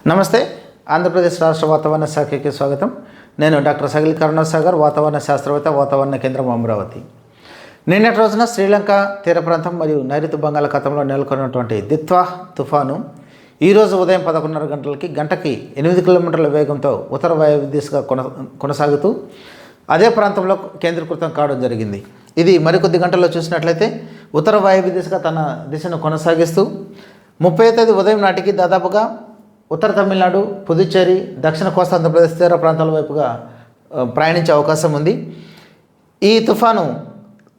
నమస్తే. ఆంధ్రప్రదేశ్ రాష్ట్ర వాతావరణ శాఖకి స్వాగతం. నేను డాక్టర్ సగిలి కరుణాసాగర్, వాతావరణ శాస్త్రవేత్త, వాతావరణ కేంద్రం అమరావతి. నిన్నటి రోజున శ్రీలంక తీర ప్రాంతం మరియు నైరుతి బంగాళాఖాతంలో నెలకొన్నటువంటి దిత్వా తుఫాను ఈరోజు ఉదయం 11:30 గంటలకి గంటకి 8 కిలోమీటర్ల వేగంతో ఉత్తర వాయువ్య దిశగా కొనసాగుతూ అదే ప్రాంతంలో కేంద్రీకృతం కావడం జరిగింది. ఇది మరికొద్ది గంటల్లో చూసినట్లయితే ఉత్తర వాయువ్య దిశగా తన దిశను కొనసాగిస్తూ 30వ తేదీ ఉదయం నాటికి దాదాపుగా ఉత్తర తమిళనాడు, పుదుచ్చేరి, దక్షిణ కోస్తా ఆంధ్రప్రదేశ్ తీర ప్రాంతాల వైపుగా ప్రయాణించే అవకాశం ఉంది. ఈ తుఫాను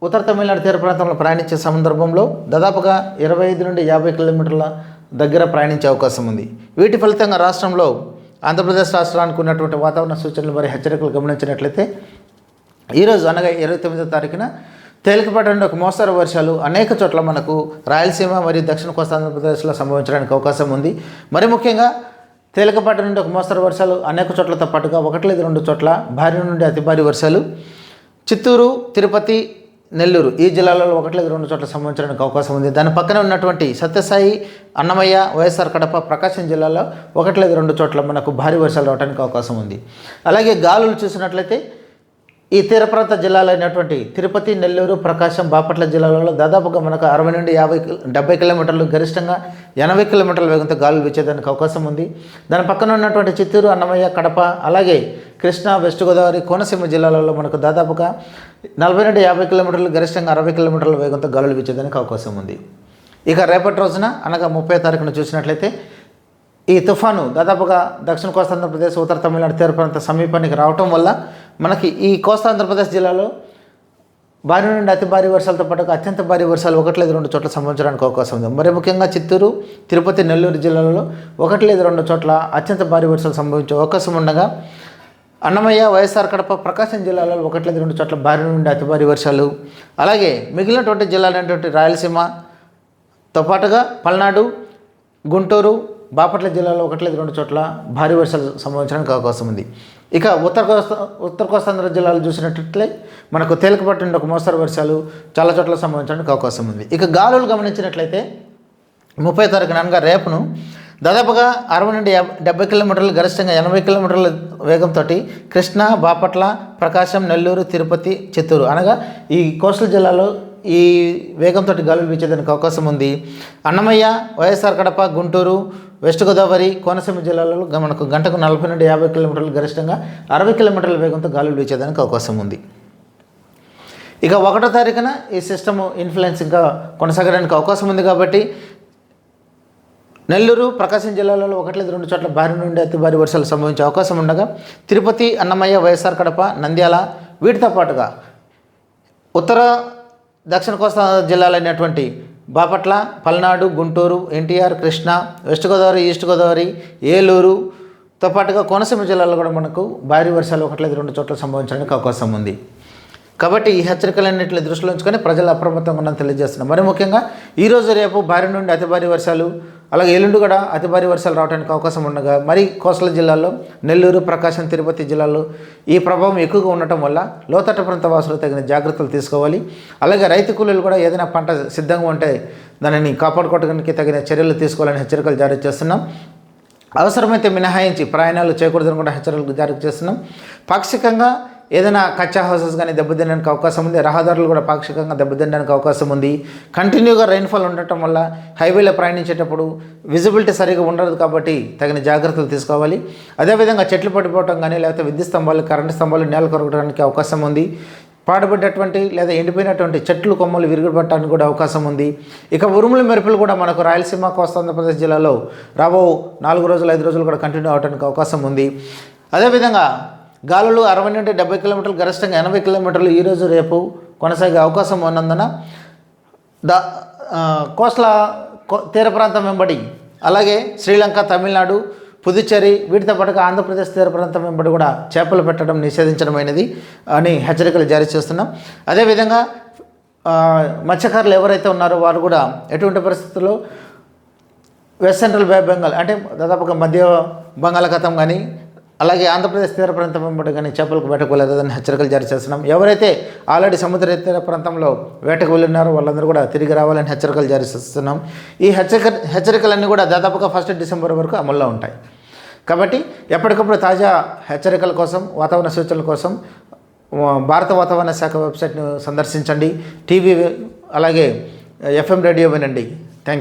ఉత్తర తమిళనాడు తీర ప్రాంతంలో ప్రయాణించే సందర్భంలో దాదాపుగా 25 నుండి 50 కిలోమీటర్ల దగ్గర ప్రయాణించే అవకాశం ఉంది. వీటి ఫలితంగా రాష్ట్రంలో ఆంధ్రప్రదేశ్ రాష్ట్రానికి ఉన్నటువంటి వాతావరణ సూచనలు మరియు హెచ్చరికలు గమనించినట్లయితే ఈరోజు అనగా 29వ తారీఖున తేలికపాటి నుండి ఒక మోస్తరు వర్షాలు అనేక చోట్ల మనకు రాయలసీమ మరియు దక్షిణ కోస్తా ఆంధ్రప్రదేశ్లో సంభవించడానికి అవకాశం ఉంది. మరి ముఖ్యంగా తేలికపాటి నుండి ఒక మోస్తరు వర్షాలు అనేక చోట్లతో పాటుగా 1-2 చోట్ల భారీ నుండి అతి భారీ వర్షాలు చిత్తూరు, తిరుపతి, నెల్లూరు ఈ జిల్లాలలో 1-2 చోట్ల సంభవించడానికి అవకాశం ఉంది. దాని పక్కన ఉన్నటువంటి సత్యసాయి, అన్నమయ్య, వైఎస్ఆర్ కడప, ప్రకాశం జిల్లాలో 1-2 చోట్ల మనకు భారీ వర్షాలు రావడానికి అవకాశం ఉంది. అలాగే గాలులు చూసినట్లయితే ఈ తీర ప్రాంత జిల్లాలైనటువంటి తిరుపతి, నెల్లూరు, ప్రకాశం, బాపట్ల జిల్లాలలో దాదాపుగా మనకు 60 నుండి 70 కిలోమీటర్లు, గరిష్టంగా 80 కిలోమీటర్ల వేగంతో గాలులు వీచేదానికి అవకాశం ఉంది. దాని పక్కన ఉన్నటువంటి చిత్తూరు, అన్నమయ్య, కడప, అలాగే కృష్ణా, వెస్ట్ గోదావరి, కోనసీమ జిల్లాలలో మనకు దాదాపుగా 40 నుండి 50 కిలోమీటర్లు, గరిష్టంగా 60 కిలోమీటర్ల వేగంతో గాలులు వీచేదానికి అవకాశం ఉంది. ఇక రేపటి రోజున అనగా 30వ తారీఖున చూసినట్లయితే ఈ తుఫాను దాదాపుగా దక్షిణ కోస్తా ఆంధ్రప్రదేశ్, ఉత్తర తమిళనాడు తీర ప్రాంత సమీపానికి రావటం వల్ల మనకి ఈ కోస్తా ఆంధ్రప్రదేశ్ జిల్లాలో భారీ నుండి అతి భారీ వర్షాలతో పాటు అత్యంత భారీ వర్షాలు 1-2 చోట్ల సంభవించడానికి అవకాశం ఉంది. మరి ముఖ్యంగా చిత్తూరు, తిరుపతి, నెల్లూరు జిల్లాలలో 1-2 చోట్ల అత్యంత భారీ వర్షాలు సంభవించే అవకాశం ఉండగా అన్నమయ్య, వైఎస్ఆర్ కడప, ప్రకాశం జిల్లాలలో 1-2 చోట్ల భారీ నుండి అతి భారీ వర్షాలు, అలాగే మిగిలినటువంటి జిల్లాలైనటువంటి రాయలసీమతో పాటుగా పల్నాడు, గుంటూరు, బాపట్ల జిల్లాలో 1-2 చోట్ల భారీ వర్షాలు సంభవించడానికి అవకాశం ఉంది. ఇక ఉత్తర కోస్తాంధ్ర జిల్లాలు చూసినట్లయితే మనకు తేలికపాటి నుండి ఒక మోస్తరు వర్షాలు చాలా చోట్ల సంభవించడానికి అవకాశం ఉంది. ఇక గాలులు గమనించినట్లయితే 30వ తారీఖున అనగా రేపును దాదాపుగా 60 నుండి 70 కిలోమీటర్లు, గరిష్టంగా 80 కిలోమీటర్ల వేగంతో కృష్ణా, బాపట్ల, ప్రకాశం, నెల్లూరు, తిరుపతి, చిత్తూరు అనగా ఈ కోస్టల్ జిల్లాలో ఈ వేగంతో గాలులు వీచేదానికి అవకాశం ఉంది. అన్నమయ్య, వైఎస్ఆర్ కడప, గుంటూరు, వెస్ట్ గోదావరి, కోనసీమ జిల్లాలలో మనకు గంటకు 40 నుండి 50 కిలోమీటర్లు, గరిష్టంగా 60 కిలోమీటర్ల వేగంతో గాలులు వీచేదానికి అవకాశం ఉంది. ఇక 1వ తారీఖున ఈ సిస్టమ్ ఇన్ఫ్లుయెన్స్ ఇంకా కొనసాగడానికి అవకాశం ఉంది కాబట్టి నెల్లూరు, ప్రకాశం జిల్లాలలో 1-2 చోట్ల భారీ నుండి అతి భారీ వర్షాలు సంభవించే అవకాశం ఉండగా తిరుపతి, అన్నమయ్య, వైఎస్ఆర్ కడప, నంద్యాల వీటితో పాటుగా ఉత్తర దక్షిణ కోస్తా జిల్లాలైనటువంటి బాపట్ల, పల్నాడు, గుంటూరు, ఎన్టీఆర్, కృష్ణా, వెస్ట్ గోదావరి, ఈస్ట్ గోదావరి, ఏలూరుతో పాటుగా కోనసీమ జిల్లాలో కూడా మనకు భారీ వర్షాలు 1-2 చోట్ల సంభవించడానికి అవకాశం ఉంది. కాబట్టి ఈ హెచ్చరికలన్నింటినీ దృష్టిలో ఉంచుకొని ప్రజలు అప్రమత్తంగా ఉండాలని తెలియజేస్తున్నాం. మరి ముఖ్యంగా ఈరోజు రేపు భారీ నుండి అతి భారీ వర్షాలు, అలాగే ఎల్లుండి కూడా అతి భారీ వర్షాలు రావడానికి అవకాశం ఉండగా మరి కోస్టల్ జిల్లాల్లో నెల్లూరు, ప్రకాశం, తిరుపతి జిల్లాల్లో ఈ ప్రభావం ఎక్కువగా ఉండటం వల్ల లోతట్టు ప్రాంత వాసులు తగిన జాగ్రత్తలు తీసుకోవాలి. అలాగే రైతు కూలీలు కూడా ఏదైనా పంట సిద్ధంగా ఉంటే దానిని కాపాడుకోవడానికి తగిన చర్యలు తీసుకోవాలని హెచ్చరికలు జారీ చేస్తున్నాం. అవసరమైతే మినహాయించి ప్రయాణాలు చేయకూడదని కూడా హెచ్చరికలు జారీ చేస్తున్నాం. పాక్షికంగా ఏదైనా కచ్చా హౌసెస్ కానీ దెబ్బతినడానికి అవకాశం ఉంది. రహదారులు కూడా పాక్షికంగా దెబ్బతినడానికి అవకాశం ఉంది. కంటిన్యూగా రైన్ఫాల్ ఉండటం వల్ల హైవేలో ప్రయాణించేటప్పుడు విజిబిలిటీ సరిగా ఉండదు కాబట్టి తగిన జాగ్రత్తలు తీసుకోవాలి. అదేవిధంగా చెట్లు పడిపోవటం కానీ లేకపోతే విద్యుత్ స్తంభాలు, కరెంటు స్తంభాలు నేల కొరగడానికి అవకాశం ఉంది. పాడుపడ్డటువంటి లేదా ఎండిపోయినటువంటి చెట్లు కొమ్మలు విరిగిపడటానికి కూడా అవకాశం ఉంది. ఇక ఉరుముల మెరుపులు కూడా మనకు రాయలసీమ, కోస్తా ఆంధ్రప్రదేశ్ జిల్లాలో రాబో 4 రోజులు 5 రోజులు కూడా కంటిన్యూ అవడానికి అవకాశం ఉంది. అదేవిధంగా గాలులు 60 నుండి 70 కిలోమీటర్లు, గరిష్టంగా 80 కిలోమీటర్లు ఈరోజు రేపు కొనసాగే అవకాశం ఉన్నందున కోస్టల్ తీర ప్రాంతం వెంబడి అలాగే శ్రీలంక, తమిళనాడు, పుదుచ్చేరి వీటితో పాటుగా ఆంధ్రప్రదేశ్ తీర ప్రాంతం వెంబడి కూడా చేపలు పెట్టడం నిషేధించడమైనది అని హెచ్చరికలు జారీ చేస్తున్నాం. అదేవిధంగా మత్స్యకారులు ఎవరైతే ఉన్నారో వారు కూడా ఎటువంటి పరిస్థితుల్లో వెస్ట్ సెంట్రల్ బే బెంగాల్ అంటే దాదాపుగా మధ్య బంగాళాఖాతం కానీ అలాగే ఆంధ్రప్రదేశ్ తీర ప్రాంతం వెంబడి కానీ చేపలకు వేటకు వెళ్ళదని హెచ్చరికలు జారీ చేస్తున్నాం. ఎవరైతే ఆల్రెడీ సముద్ర తీర ప్రాంతంలో వేటకు వెళ్ళినారో వాళ్ళందరూ కూడా తిరిగి రావాలని హెచ్చరికలు జారీ చేస్తున్నాం. ఈ హెచ్చరికలన్నీ కూడా దాదాపుగా 1 డిసెంబర్ వరకు అమల్లో ఉంటాయి. కాబట్టి ఎప్పటికప్పుడు తాజా హెచ్చరికల కోసం, వాతావరణ సూచనల కోసం భారత వాతావరణ శాఖ వెబ్సైట్ను సందర్శించండి. టీవీ అలాగే FM రేడియో వినండి. Thank you.